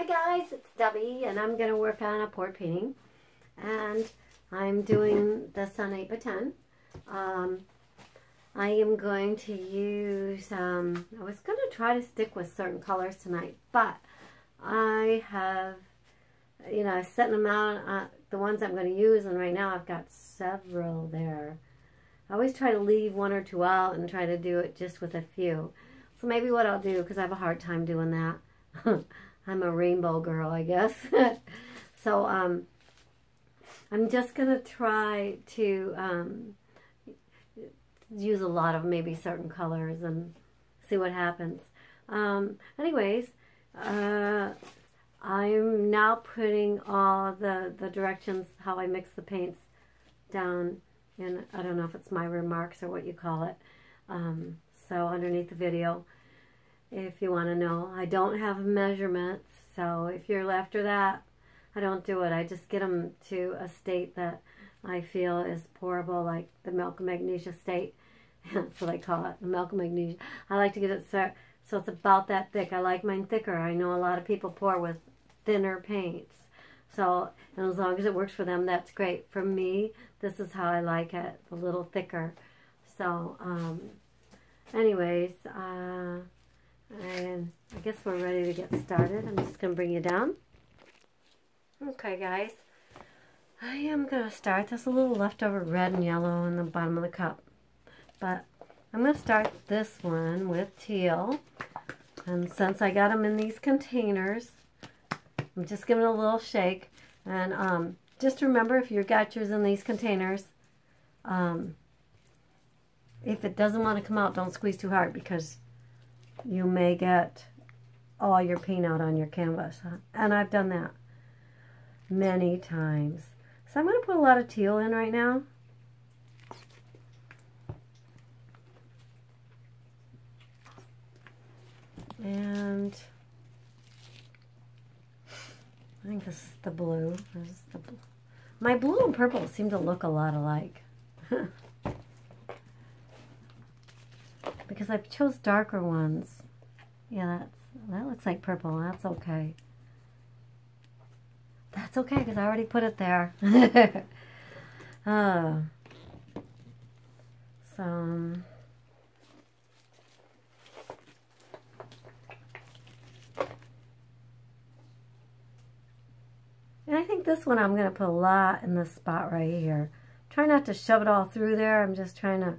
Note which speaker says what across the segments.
Speaker 1: guys, it's Debbie, and I'm going to work on a port painting, and I'm doing this on 8x10. I am going to use, I was going to try to stick with certain colors tonight, but I have, set them out, the ones I'm going to use, and right now I've got several there. I always try to leave one or two out and try to do it just with a few. So maybe what I'll do, because I have a hard time doing that, I'm a rainbow girl, I guess. So I'm just going to try to use a lot of maybe certain colors and see what happens. Anyways, I'm now putting all the directions, how I mix the paints down in, I don't know if it's my remarks or what you call it. So underneath the video, if you want to know. I don't have measurements, so if you're after that, I don't do it. I just get them to a state that I feel is pourable, like the Milk of Magnesia state. That's what I call it, the Milk of Magnesia. I like to get it so it's about that thick. I like mine thicker. I know a lot of people pour with thinner paints. So, and as long as it works for them, that's great. For me, this is how I like it, a little thicker. So, anyways, and I guess we're ready to get started. I'm just going to bring you down. Okay, guys. I am going to start. There's a little leftover red and yellow in the bottom of the cup. But I'm going to start this one with teal. And since I got them in these containers, I'm just giving it a little shake. And just remember, if you got yours in these containers, if it doesn't want to come out, don't squeeze too hard, because you may get all your paint out on your canvas. And I've done that many times. So I'm going to put a lot of teal in right now. And I think this is the blue. This is the blue. My blue and purple seem to look a lot alike. Because I chose darker ones. Yeah, that looks like purple. That's okay. That's okay, because I already put it there. So, and I think this one I'm going to put a lot in this spot right here. Try not to shove it all through there. I'm just trying to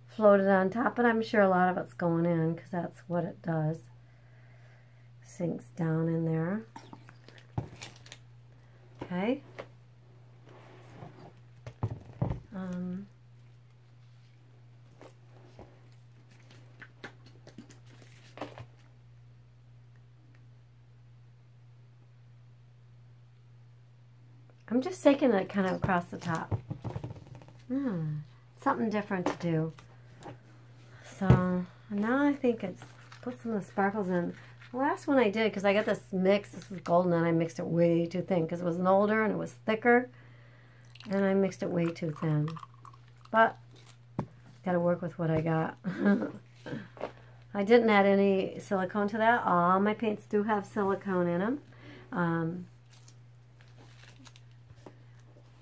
Speaker 1: float it on top, but I'm sure a lot of it's going in, because that's what it does. Sinks down in there. Okay. I'm just taking it kind of across the top. Something different to do. So now I think it's put some of the sparkles in. The last one I did, because I got this mix, this is golden, and I mixed it way too thin, because it was an older and it was thicker, and I mixed it way too thin. But got to work with what I got. I didn't add any silicone to that. All my paints do have silicone in them.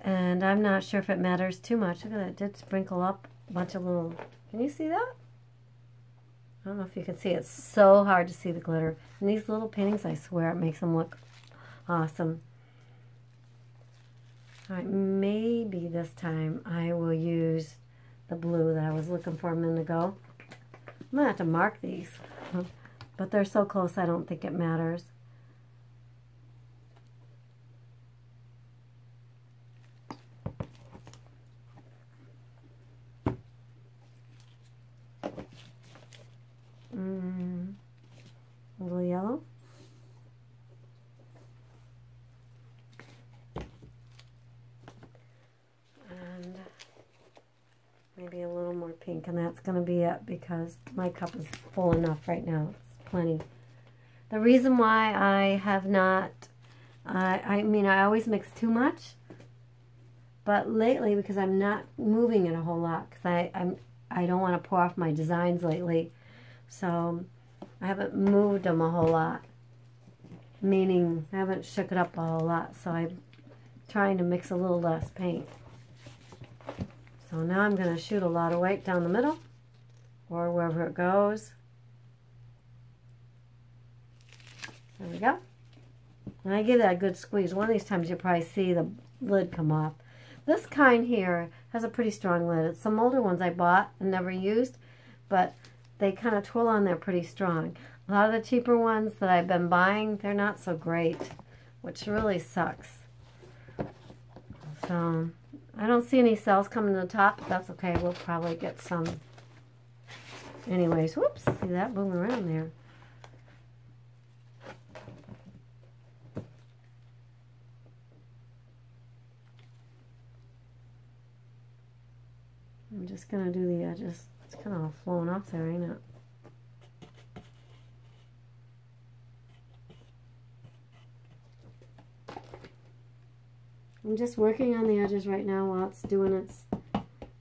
Speaker 1: And I'm not sure if it matters too much. Look at that, it did sprinkle up a bunch of little, can you see that? I don't know if you can see it. It's so hard to see the glitter. And these little paintings, I swear, it makes them look awesome. Alright, maybe this time I will use the blue that I was looking for a minute ago. I'm going to have to mark these. But they're so close, I don't think it matters. A little yellow. And maybe a little more pink, and that's going to be it, because my cup is full enough right now. It's plenty. The reason why I have not, I mean, I always mix too much, but lately, because I'm not moving it a whole lot, because I don't want to pour off my designs lately, so I haven't moved them a whole lot. meaning I haven't shook it up a whole lot, so I'm trying to mix a little less paint. So now I'm going to shoot a lot of white down the middle, or wherever it goes. There we go. And I give that a good squeeze. One of these times you'll probably see the lid come off. This kind here has a pretty strong lid. It's some older ones I bought and never used, but they kind of twirl on there pretty strong. A lot of the cheaper ones that I've been buying, they're not so great, which really sucks. So I don't see any cells coming to the top, but that's okay. We'll probably get some. Anyways, whoops, see that moving around there. I'm just going to do the edges. It's kind of all flowing off there, ain't it? I'm just working on the edges right now while it's doing its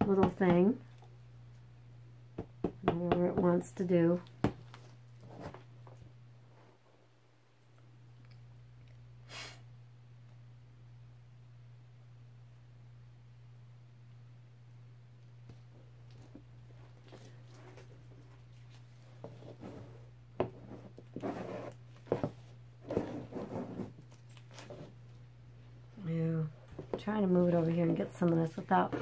Speaker 1: little thing, whatever it wants to do. Trying to move it over here and get some of this without.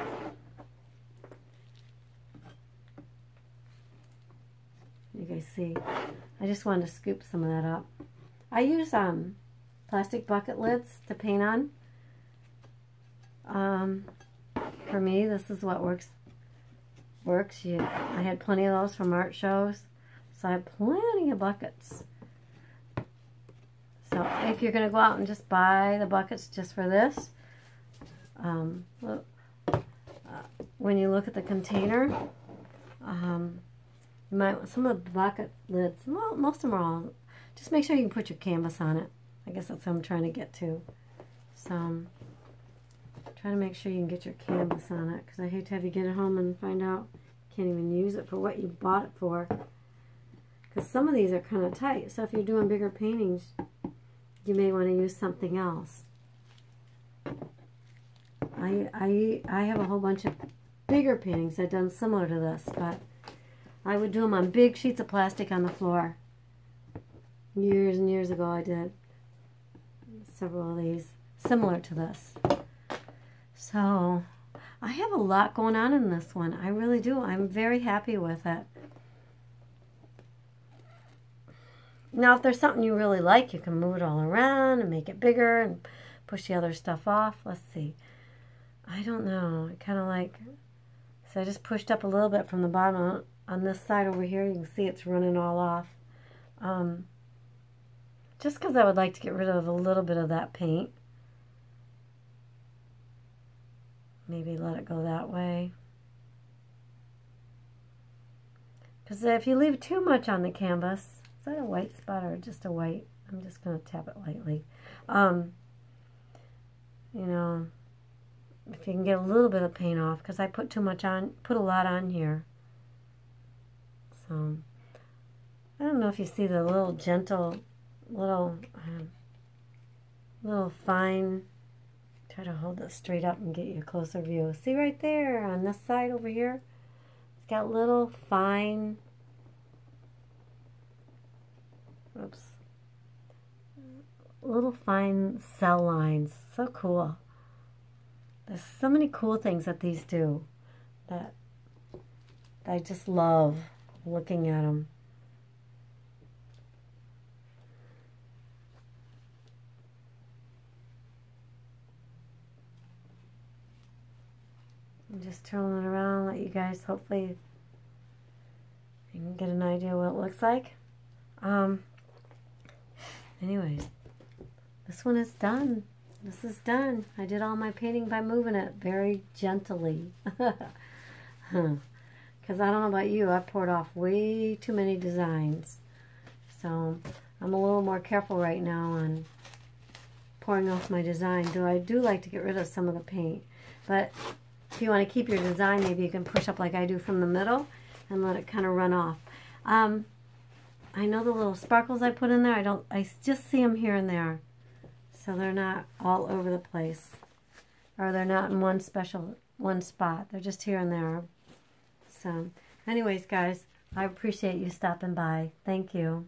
Speaker 1: You guys see, I just wanted to scoop some of that up. I use plastic bucket lids to paint on. For me, this is what works. I had plenty of those from art shows, so I have plenty of buckets. So if you're going to go out and just buy the buckets just for this, when you look at the container, you might want some of the bucket lids, well, most of them are all, just make sure you can put your canvas on it. I guess that's what I'm trying to get to. So try to make sure you can get your canvas on it, because I hate to have you get it home and find out you can't even use it for what you bought it for, because some of these are kind of tight. So if you're doing bigger paintings, you may want to use something else. I have a whole bunch of bigger paintings I've done similar to this, but I would do them on big sheets of plastic on the floor. Years and years ago I did several of these similar to this. So I have a lot going on in this one. I really do. I'm very happy with it. Now if there's something you really like, you can move it all around and make it bigger and push the other stuff off. Let's see. I don't know. I kind of like, so I just pushed up a little bit from the bottom on this side over here. You can see it's running all off. Just because I would like to get rid of a little bit of that paint. Maybe let it go that way. Because if you leave too much on the canvas, is that a white spot or just a white? I'm just going to tap it lightly. You know, if you can get a little bit of paint off, because I put too much on, put a lot on here. So, I don't know if you see the little gentle, little fine, try to hold it straight up and get you a closer view. See right there on this side over here? It's got little fine, little fine cell lines. So cool. There's so many cool things that these do that I just love looking at them. I'm just twirling it around, let you guys, hopefully you can get an idea what it looks like. Anyways, this one is done. This is done. I did all my painting by moving it very gently. Because I don't know about you, I poured off way too many designs. So I'm a little more careful right now on pouring off my design. Though I do like to get rid of some of the paint. But if you want to keep your design, maybe you can push up like I do from the middle and let it kind of run off. I know the little sparkles I put in there, I just see them here and there. So they're not all over the place. Or they're not in one spot. They're just here and there. So, anyways, guys, I appreciate you stopping by. Thank you.